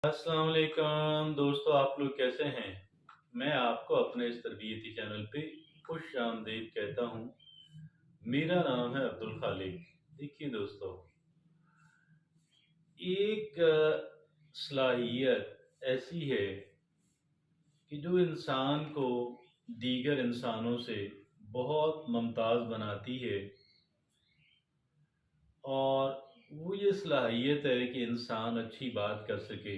अस्सलाम वालेकुम दोस्तों, आप लोग कैसे हैं। मैं आपको अपने इस तरबियती चैनल पे खुश आमदीद कहता हूँ। मेरा नाम है अब्दुल खालिक। देखिए दोस्तों, एक सलाहियत ऐसी है कि जो इंसान को दीगर इंसानों से बहुत मुमताज़ बनाती है। और वो ये सलाहियत है कि इंसान अच्छी बात कर सके,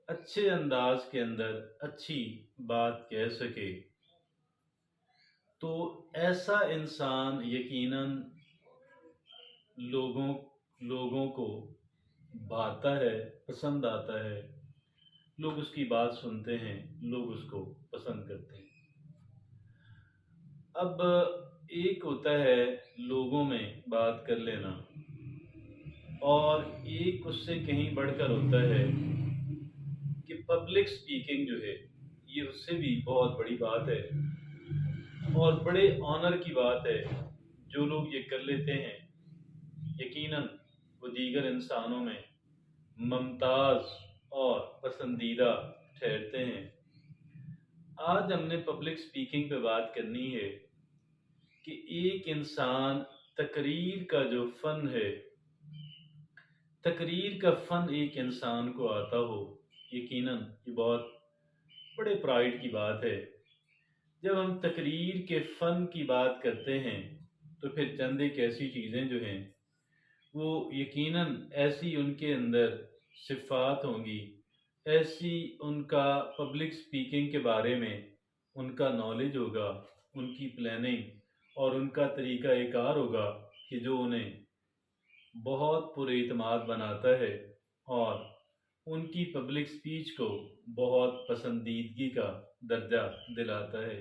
अच्छे अंदाज के अंदर अच्छी बात कह सके। तो ऐसा इंसान यकीनन लोगों लोगों को भाता है, पसंद आता है। लोग उसकी बात सुनते हैं, लोग उसको पसंद करते हैं। अब एक होता है लोगों में बात कर लेना, और एक उससे कहीं बढ़कर होता है कि पब्लिक स्पीकिंग जो है, ये उससे भी बहुत बड़ी बात है और बड़े ऑनर की बात है। जो लोग ये कर लेते हैं, यकीनन वो दीगर इंसानों में मुमताज़ और पसंदीदा ठहरते हैं। आज हमने पब्लिक स्पीकिंग पे बात करनी है कि एक इंसान तकरीर का जो फ़न है, तकरीर का फ़न एक इंसान को आता हो, यकीनन ये बहुत बड़े प्राइड की बात है। जब हम तकरीर के फ़न की बात करते हैं तो फिर चंद एक ऐसी चीज़ें जो हैं, वो यकीनन ऐसी उनके अंदर सिफ़ात होंगी, ऐसी उनका पब्लिक स्पीकिंग के बारे में उनका नॉलेज होगा, उनकी प्लानिंग और उनका तरीक़ा-ए-कार होगा कि जो उन्हें बहुत पुरएतमाद बनाता है और उनकी पब्लिक स्पीच को बहुत पसंदीदगी का दर्जा दिलाता है।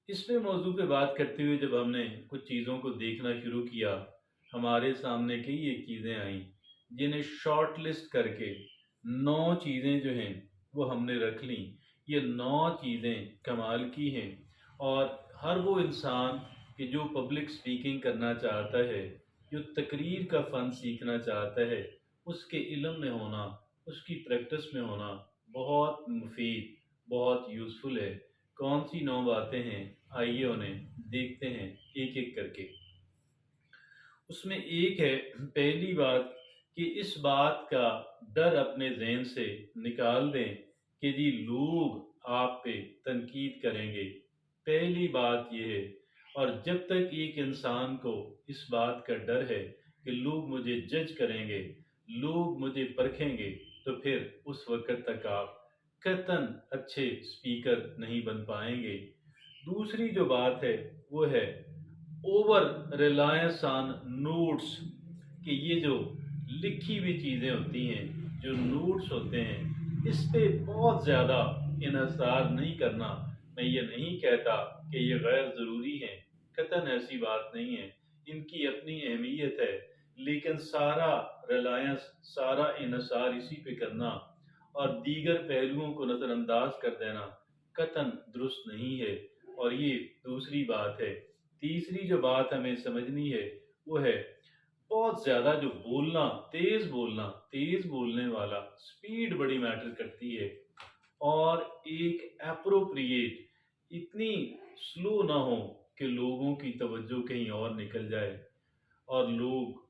इसमें मौजू पे बात करते हुए जब हमने कुछ चीज़ों को देखना शुरू किया, हमारे सामने कई एक चीज़ें आईं जिन्हें शॉर्ट लिस्ट करके 9 चीज़ें जो हैं वो हमने रख लीं। ये 9 चीज़ें कमाल की हैं और हर वो इंसान कि जो पब्लिक स्पीकिंग करना चाहता है, जो तकरीर का फ़न सीखना चाहता है, उसके इल्म में होना, उसकी प्रैक्टिस में होना बहुत मुफ़ीद, बहुत यूज़फुल है। कौन सी 9 बातें हैं, आइए उन्हें देखते हैं एक-एक करके। उसमें एक है, पहली बात कि इस बात का डर अपने ज़हन से निकाल दें कि जी लोग आप पे तनकीद करेंगे। पहली बात ये है। और जब तक एक इंसान को इस बात का डर है कि लोग मुझे जज करेंगे, लोग मुझे परखेंगे, तो फिर उस वक़्त तक आप कतई अच्छे स्पीकर नहीं बन पाएँगे। दूसरी जो बात है वो है ओवर रिलायंस ऑन नोट्स, कि ये जो लिखी हुई चीज़ें होती हैं, जो नोट्स होते हैं, इस पे बहुत ज़्यादा इन्हिसार नहीं करना। मैं ये नहीं कहता कि ये गैर ज़रूरी हैं, कतई ऐसी बात नहीं है, इनकी अपनी अहमियत है, लेकिन सारा रिलायंस, सारा इन्हिसार इसी पे करना और दीगर पहलुओं को नज़रअंदाज कर देना कतई दुरुस्त नहीं है। और ये दूसरी बात है। तीसरी जो बात हमें समझनी है वो है बहुत ज़्यादा जो बोलना, तेज़ बोलने वाला, स्पीड बड़ी मैटर करती है। और एक एप्रोप्रिएट, इतनी स्लो ना हो कि लोगों की तवज्जो कहीं और निकल जाए और लोग,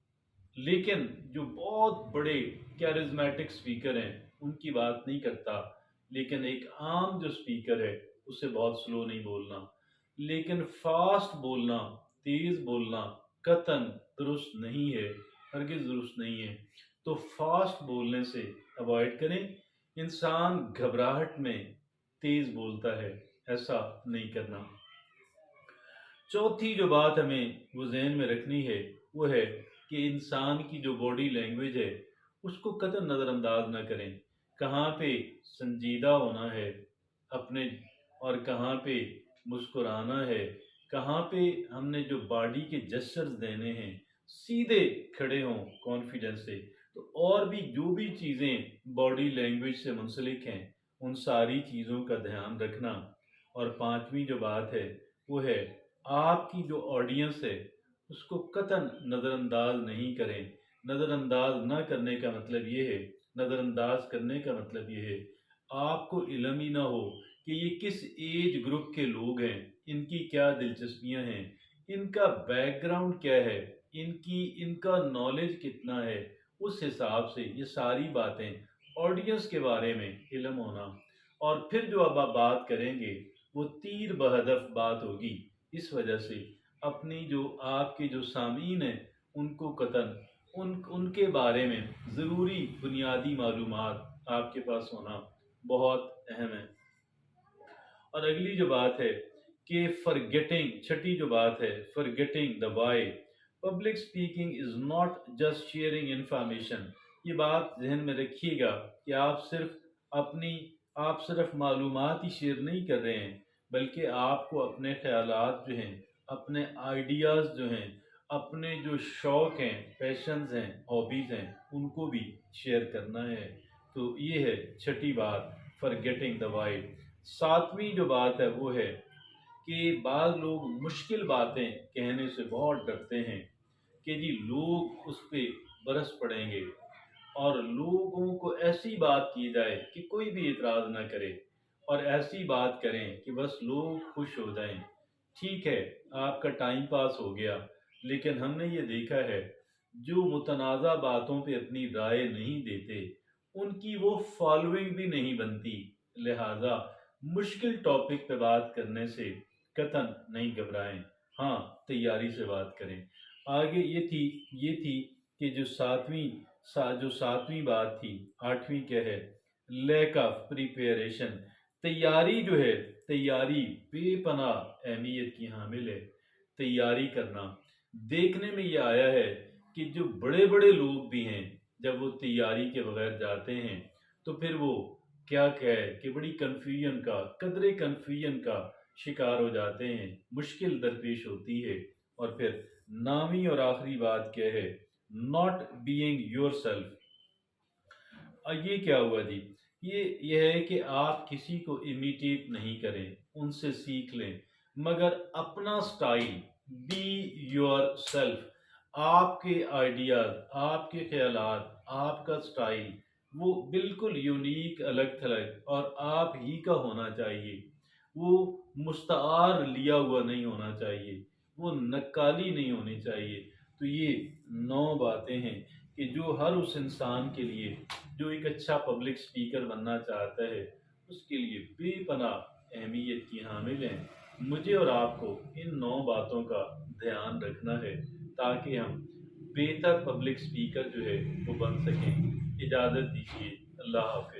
लेकिन जो बहुत बड़े कैरिज़मेटिक स्पीकर हैं, उनकी बात नहीं करता, लेकिन एक आम जो स्पीकर है, उसे बहुत स्लो नहीं बोलना। लेकिन फ़ास्ट बोलना, तेज़ बोलना कतई दुरुस्त नहीं है, हरगिज़ दुरुस्त नहीं है। तो फ़ास्ट बोलने से अवॉइड करें। इंसान घबराहट में तेज़ बोलता है, ऐसा नहीं करना। चौथी जो बात हमें वो ज़हन में रखनी है, वो है कि इंसान की जो बॉडी लैंग्वेज है, उसको कतई नज़रअंदाज ना करें। कहाँ पे संजीदा होना है अपने और कहाँ पे मुस्कुराना है, कहाँ पे हमने जो बॉडी के जेस्चर्स देने हैं, सीधे खड़े हों कॉन्फिडेंस से। तो और भी जो भी चीज़ें बॉडी लैंग्वेज से मुंसलिक हैं, उन सारी चीज़ों का ध्यान रखना। और पाँचवीं जो बात है, वो है आपकी जो ऑडियंस है, उसको कतई नज़रअंदाज नहीं करें। नज़रअंदाज ना करने का मतलब ये है, نظر انداز کرنے کا مطلب یہ ہے آپ کو علم ہی نہ ہو کہ یہ کس ایج گروپ کے لوگ ہیں، ان کی کیا دلچسپیاں ہیں، ان کا بیک گراؤنڈ کیا ہے، ان کا نالج کتنا ہے، اس حساب سے یہ ساری باتیں آڈینس کے بارے میں علم ہونا، اور پھر جو اب آپ بات کریں گے وہ تیر بہدف بات ہوگی۔ اس وجہ سے اپنی جو آپ کے جو سامعین ہیں ان کو قطن ان کے بارے میں ضروری بنیادی معلومات آپ کے پاس ہونا بہت اہم ہے۔ اور اگلی جو بات ہے کہ فرگیٹنگ، چھٹی جو بات ہے forgetting the why, public speaking is not just sharing information. یہ بات ذہن میں رکھیے گا کہ اپنی آپ صرف معلومات ہی شیئر نہیں کر رہے ہیں، بلکہ آپ کو اپنے خیالات جو ہیں، اپنے آئیڈیاز جو ہیں، اپنے جو شوق ہیں، پیشنز ہیں، ہابیز ہیں، ان کو بھی شیئر کرنا ہے۔ تو یہ ہے چھٹی بات، فرگیٹنگ دا وائی۔ ساتویں جو بات ہے وہ ہے کہ بعض لوگ مشکل باتیں کہنے سے بہت ڈرتے ہیں کہ جی لوگ اس پہ برس پڑیں گے، اور لوگوں کو ایسی بات کی جائے کہ کوئی بھی اعتراض نہ کرے، اور ایسی بات کریں کہ بس لوگ خوش ہو جائیں۔ ٹھیک ہے، آپ کا ٹائم پاس ہو گیا، لیکن ہم نے یہ دیکھا ہے جو متنازع باتوں پہ اپنی رائے نہیں دیتے ان کی وہ فالوئنگ بھی نہیں بنتی، لہٰذا مشکل ٹاپک پہ بات کرنے سے قطعاً نہیں گھبرائیں، ہاں تیاری سے بات کریں۔ آگے یہ تھی کہ جو ساتویں بات تھی، آٹھویں کیا ہے؟ Lack of preparation. تیاری جو ہے، تیاری بے پناہ اہمیت کی حامل ہے۔ تیاری کرنا، دیکھنے میں یہ آیا ہے کہ جو بڑے بڑے لوگ بھی ہیں جب وہ تیاری کے بغیر جاتے ہیں تو پھر وہ کیا کہے کہ بڑی قدرے کنفیوژن کا شکار ہو جاتے ہیں، مشکل درپیش ہوتی ہے۔ اور پھر نامی اور آخری بات کیا ہے؟ Not being your self. یہ کیا ہوا جی؟ یہ ہے کہ آپ کسی کو امیٹیٹ نہیں کریں، ان سے سیکھ لیں، مگر اپنا سٹائل، بی یور سیلف۔ آپ کے آئیڈیاز، آپ کے خیالات، آپ کا سٹائل وہ بالکل یونیک، الگ تھلگ اور آپ ہی کا ہونا چاہیے۔ وہ مستعار لیا ہوا نہیں ہونا چاہیے، وہ نقالی نہیں ہونی چاہیے۔ تو یہ 9 باتیں ہیں کہ جو ہر اس انسان کے لیے جو ایک اچھا پبلک سپیکر بننا چاہتا ہے اس کے لیے بے پناہ اہمیت کی حامل ہیں۔ مجھے اور آپ کو ان 9 باتوں کا دھیان رکھنا ہے تاکہ ہم بہتر پبلک سپیکر جو ہے وہ بن سکیں۔ اجازت دیجیے، اللہ حافظ۔